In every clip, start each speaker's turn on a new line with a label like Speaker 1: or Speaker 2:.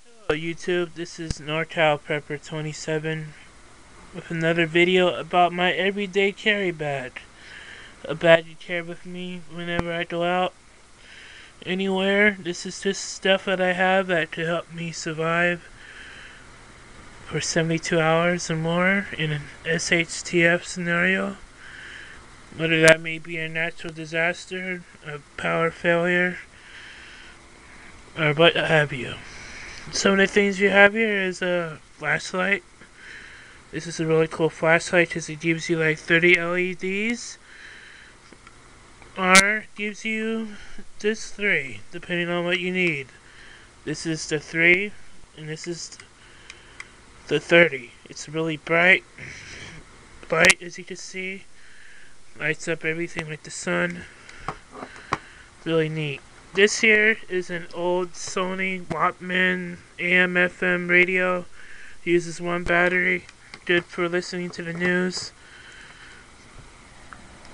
Speaker 1: Hello YouTube, this is NorCal Prepper 27 with another video about my everyday carry bag. A bag you carry with me whenever I go out anywhere. This is just stuff that I have that could help me survive for 72 hours or more in an shtf scenario. Whether that may be a natural disaster, a power failure, or what have you. Some of the things you have here is a flashlight. This is a really cool flashlight because it gives you like 30 LEDs, or gives you just 3, depending on what you need. This is the 3, and this is the 30. It's really bright as you can see. Lights up everything like the sun. Really neat. This here is an old Sony Walkman AM/FM radio. Uses 1 battery. Good for listening to the news.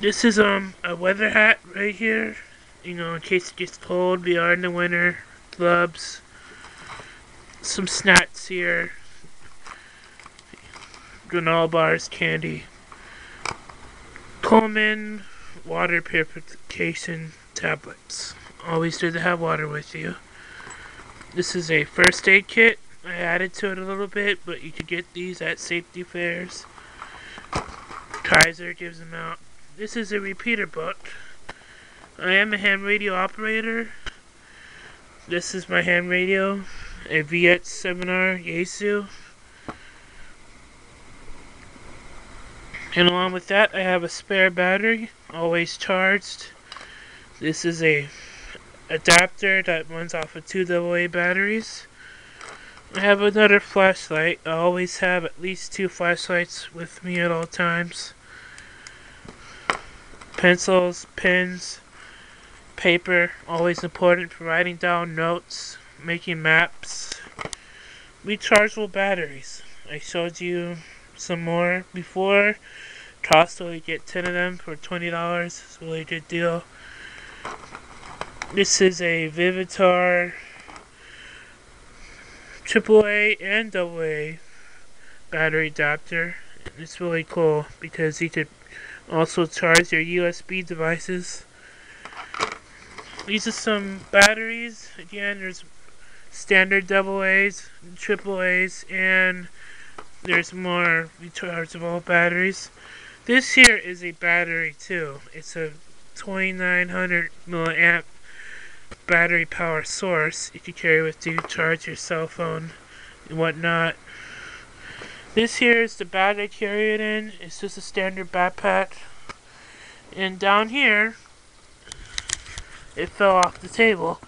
Speaker 1: This is a weather hat right here. You know, in case it gets cold. We are in the winter. Gloves. Some snacks here. Granola bars, candy. Coleman water purification tablets. Always good to have water with you. This is a first aid kit. I added to it a little bit, but you could get these at safety fairs. Kaiser gives them out. This is a repeater book. I am a ham radio operator. This is my ham radio, a VX7R Yaesu. And along with that, I have a spare battery, always charged. This is a adapter that runs off of 2 AA batteries. I have another flashlight. I always have at least 2 flashlights with me at all times. Pencils, pens, paper, always important for writing down notes, making maps. Rechargeable batteries. I showed you some more before. Costco, you get 10 of them for $20. It's a really good deal. This is a Vivitar AAA and AA battery adapter. It's really cool because you could also charge your USB devices. These are some batteries. Again, there's standard AA's, AAA's, and there's more rechargeable batteries. This here is a battery too. It's a 2900 milliamp battery power source you can carry with you to charge your cell phone and whatnot. This here is the bag I carry it in. It's just a standard backpack. And down here, it fell off the table.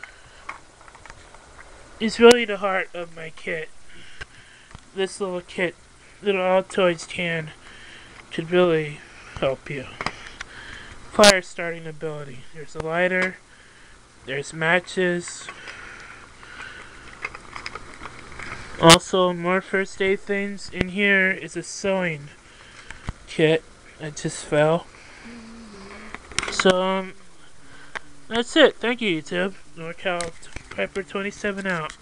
Speaker 1: It's really the heart of my kit. This little kit, little Altoids can, could really help you. Fire starting ability. There's a lighter. There's matches. Also, more first aid things. In here is a sewing kit that just fell. So, that's it. Thank you, YouTube. NorCal Prepper 27 out.